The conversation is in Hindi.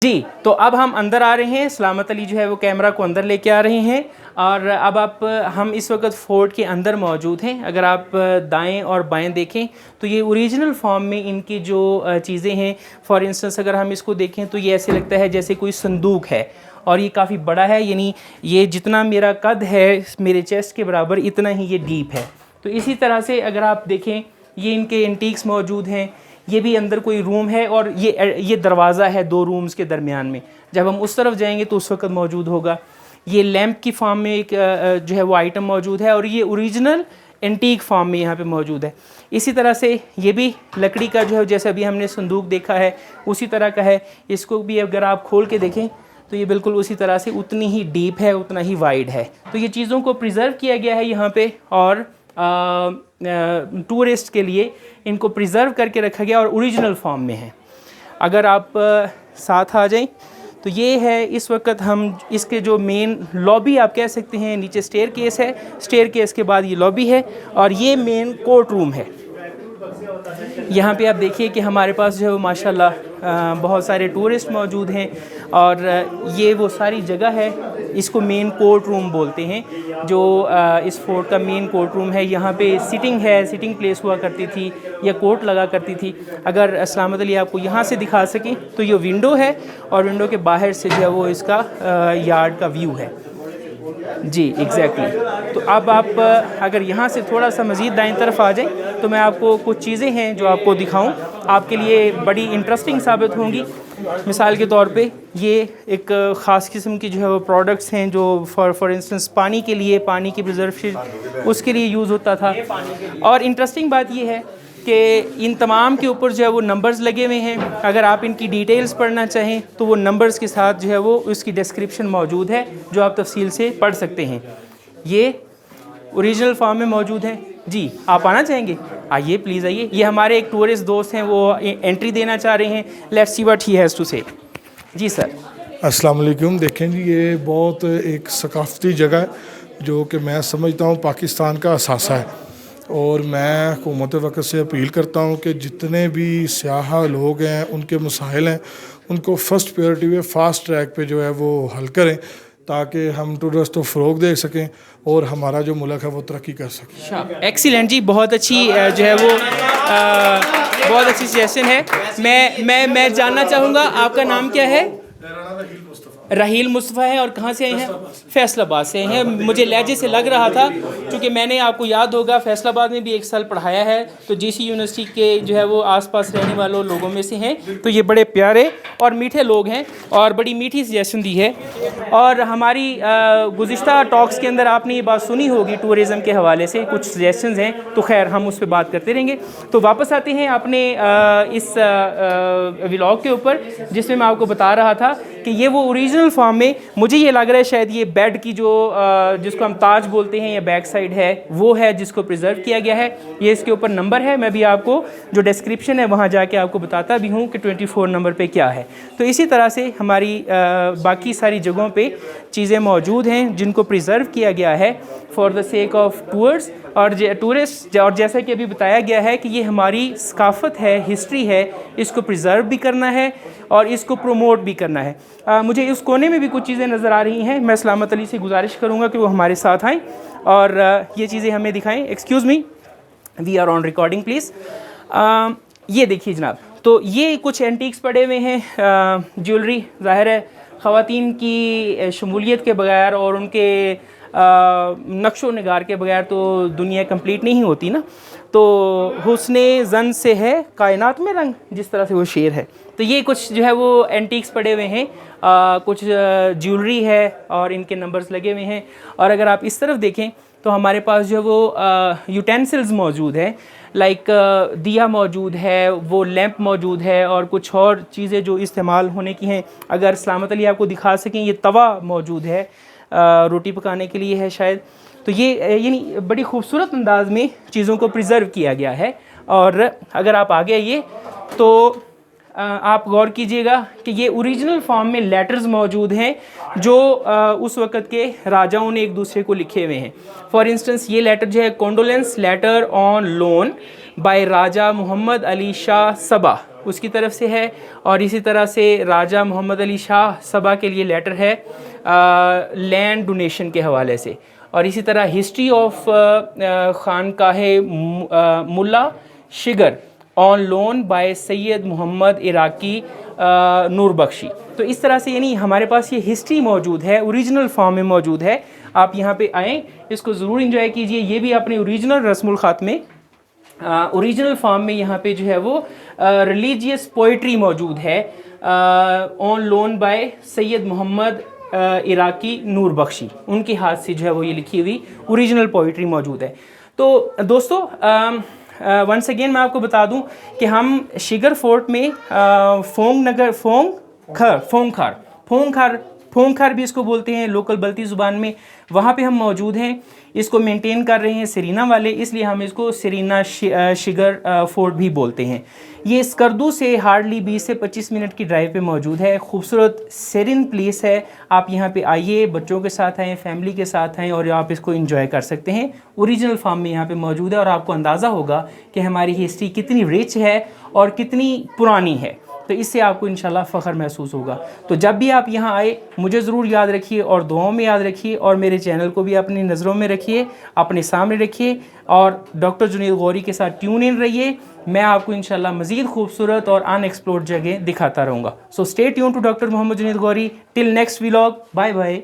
जी। तो अब हम अंदर आ रहे हैं, सलामत अली जो है वो कैमरा को अंदर लेके आ रहे हैं और अब हम इस वक्त फ़ोर्ट के अंदर मौजूद हैं। अगर आप दाएं और बाएं देखें तो ये ओरिजिनल फॉर्म में इनकी जो चीज़ें हैं, फॉर इंस्टेंस अगर हम इसको देखें तो ये ऐसे लगता है जैसे कोई संदूक है और ये काफ़ी बड़ा है, यानी ये जितना मेरा कद है मेरे चेस्ट के बराबर इतना ही ये डीप है। तो इसी तरह से अगर आप देखें ये इनके एंटीक्स मौजूद हैं। ये भी अंदर कोई रूम है और ये दरवाज़ा है दो रूम्स के दरमियान में। जब हम उस तरफ जाएंगे तो उस वक्त मौजूद होगा। ये लैंप की फॉर्म में एक जो है वो आइटम मौजूद है और ये ओरिजिनल एंटीक फॉर्म में यहाँ पे मौजूद है। इसी तरह से ये भी लकड़ी का जो है, जैसे अभी हमने संदूक देखा है उसी तरह का है। इसको भी अगर आप खोल के देखें तो ये बिल्कुल उसी तरह से उतनी ही डीप है, उतना ही वाइड है। तो ये चीज़ों को प्रिजर्व किया गया है यहाँ पे और टूरिस्ट के लिए इनको प्रिजर्व करके रखा गया और ओरिजिनल फॉर्म में है। अगर आप साथ आ जाएं तो ये है इस वक्त हम इसके जो मेन लॉबी आप कह सकते हैं, नीचे स्टेयर केस है, स्टेयर केस के बाद ये लॉबी है और ये मेन कोर्ट रूम है। यहाँ पे आप देखिए कि हमारे पास जो है वो माशाल्लाह बहुत सारे टूरिस्ट मौजूद हैं और ये वो सारी जगह है, इसको मेन कोर्ट रूम बोलते हैं, जो इस फोर्ट का मेन कोर्ट रूम है। यहाँ पे सिटिंग है, सिटिंग प्लेस हुआ करती थी या कोर्ट लगा करती थी। अगर सलामत अली आपको यहाँ से दिखा सकें तो ये विंडो है और विंडो के बाहर से जो है वो इसका यार्ड का व्यू है। जी एग्जैक्टली। तो अब आप अगर यहाँ से थोड़ा सा मज़ीद दाएं तरफ आ जाएं तो मैं आपको कुछ चीज़ें हैं जो आपको दिखाऊं, आपके लिए बड़ी इंटरेस्टिंग साबित होंगी। मिसाल के तौर पे ये एक ख़ास किस्म की जो है वो प्रोडक्ट्स हैं जो फॉर इंस्टेंस पानी के लिए, पानी की प्रिजर्वेशन उसके लिए यूज़ होता था। और इंटरेस्टिंग बात ये है कि इन तमाम के ऊपर जो है वो नंबर्स लगे हुए हैं। अगर आप इनकी डिटेल्स पढ़ना चाहें तो वो नंबर्स के साथ जो है वो उसकी डिस्क्रिप्शन मौजूद है जो आप तफसील से पढ़ सकते हैं। ये ओरिजिनल फॉर्म में मौजूद है। जी आप आना चाहेंगे? आइए प्लीज़ आइए। ये हमारे एक टूरिस्ट दोस्त हैं, वो एंट्री देना चाह रहे हैं। Let's see what he has to say. जी सर। अस्सलाम वालेकुम। देखें जी, ये बहुत एक सकाफ़ती जगह है जो कि मैं समझता हूँ पाकिस्तान का असासा है और मैं हुकूमत वक्त से अपील करता हूँ कि जितने भी सियाह लोग हैं, उनके मसाइल हैं, उनको फ़र्स्ट प्रायोरिटी में फ़ास्ट ट्रैक पे जो है वो हल करें ताकि हम टूरिस्ट को फ़रोग दे सकें और हमारा जो मुल्क है वो तरक्की कर सके। एक्सीलेंट जी, बहुत अच्छी जो है वो बहुत अच्छी सजेशन है। मैं जानना चाहूँगा आपका नाम क्या है? रहील मुस्तफ़ा है और कहाँ से आए हैं? फैसलाबाद से आए हैं। मुझे लहजे से लग रहा था क्योंकि मैंने, आपको याद होगा, फैसलाबाद में भी एक साल पढ़ाया है तो जीसी यूनिवर्सिटी के जो है वो आसपास रहने वालों लोगों में से हैं। तो ये बड़े प्यारे और मीठे लोग हैं और बड़ी मीठी सजेशन दी है। और हमारी गुज़िश्ता टॉक्स के अंदर आपने ये बात सुनी होगी टूरिज़म के हवाले से कुछ सजेशंस हैं, तो खैर हम उस पर बात करते रहेंगे। तो वापस आते हैं अपने इस व्लॉग के ऊपर जिसमें मैं आपको बता रहा था कि ये वो ओरिजिनल फॉर्म में, मुझे ये लग रहा है शायद ये बेड की जो जिसको हम ताज बोलते हैं या बैक साइड है वो है जिसको प्रिजर्व किया गया है। ये इसके ऊपर नंबर है, मैं भी आपको जो डिस्क्रिप्शन है वहाँ जाके आपको बताता भी हूँ कि 24 नंबर पे क्या है। तो इसी तरह से हमारी बाकी सारी जगहों पे चीज़ें मौजूद हैं जिनको प्रिजर्व किया गया है for the sake of tours और टूरिस्ट। और जैसा कि अभी बताया गया है कि ये हमारी सकाफ़त है, हिस्ट्री है, इसको प्रिजर्व भी करना है और इसको प्रमोट भी करना है। मुझे इस कोने में भी कुछ चीज़ें नज़र आ रही हैं। मैं सलामत अली से गुजारिश करूँगा कि वो हमारे साथ आएँ और ये चीज़ें हमें दिखाएं। Excuse me, we are on recording please. ये देखिए जनाब, तो ये कुछ एंटीक्स पड़े हुए हैं, ज्वेलरी। ज़ाहिर है ख़वातीन की शमूलियत के बगैर और उनके नक्शो निगार के बगैर तो दुनिया कंप्लीट नहीं होती ना। तो हुस्ने ज़न से है कायनात में रंग, जिस तरह से वो शेर है। तो ये कुछ जो है वो एंटीक्स पड़े हुए हैं, कुछ ज्वेलरी है और इनके नंबर्स लगे हुए हैं। और अगर आप इस तरफ देखें तो हमारे पास जो है वो यूटेंसिल्स मौजूद हैं, लाइक दिया मौजूद है, वो लैंप मौजूद है और कुछ और चीज़ें जो इस्तेमाल होने की हैं। अगर सलामत अली आपको दिखा सकें, ये तवा मौजूद है, रोटी पकाने के लिए है शायद। तो ये यानी बड़ी खूबसूरत अंदाज में चीज़ों को प्रिजर्व किया गया है। और अगर आप आगे आइए तो आप गौर कीजिएगा कि ये ओरिजिनल फॉर्म में लेटर्स मौजूद हैं जो उस वक़्त के राजाओं ने एक दूसरे को लिखे हुए हैं। फॉर इंस्टेंस ये लेटर जो है, condolence letter on loan by Raja Mohammad Ali Shah Saba, उसकी तरफ से है, और इसी तरह से राजा मोहम्मद अली शाह सभा के लिए लेटर है लैंड डोनेशन के हवाले से। और इसी तरह history of Khanqah Mulla Shigar on loan by Syed Mohammad Iraqi Noor Bakhshi. तो इस तरह से यानी हमारे पास ये हिस्ट्री मौजूद है, ओरिजिनल फॉर्म में मौजूद है। आप यहाँ पे आएँ, इसको ज़रूर इंजॉय कीजिए। ये भी अपने ओरिजिनल रस्मुल ख़त में ओरिजिनल फॉर्म में यहाँ पे जो है वो रिलीजियस पोइट्री मौजूद है on loan by Syed Mohammad Iraqi Noor Bakhshi, उनके हाथ से जो है वो ये लिखी हुई ओरिजिनल पोइट्री मौजूद है। तो दोस्तों वंस अगेन मैं आपको बता दूं कि हम शिगर फोर्ट में फोंगखार भी इसको बोलते हैं लोकल बल्ती ज़ुबान में, वहाँ पे हम मौजूद हैं। इसको मेंटेन कर रहे हैं सिरीना वाले, इसलिए हम इसको सिरीना शिगर फोर्ट भी बोलते हैं। ये स्कर्दू से हार्डली 20 से 25 मिनट की ड्राइव पे मौजूद है। खूबसूरत सेरिन प्लेस है। आप यहाँ पे आइए, बच्चों के साथ आएँ, फैमिली के साथ आएँ, और आप इसको एंजॉय कर सकते हैं। ओरिजिनल फॉर्म में यहाँ पे मौजूद है, और आपको अंदाज़ा होगा कि हमारी हिस्ट्री कितनी रिच है और कितनी पुरानी है। तो इससे आपको इंशाल्लाह फ़ख्र महसूस होगा। तो जब भी आप यहाँ आए, मुझे ज़रूर याद रखिए और दुआओं में याद रखिए, और मेरे चैनल को भी अपनी नज़रों में रखिए, अपने सामने रखिए, और डॉक्टर जुनैद गौरी के साथ ट्यून इन रहिए। मैं आपको इंशाल्लाह मज़ीद खूबसूरत और अनएक्सप्लोर्ड जगह दिखाता रहूँगा। So stay tune to doctor Mohammad Junaid Ghori. Till next vlog, bye bye.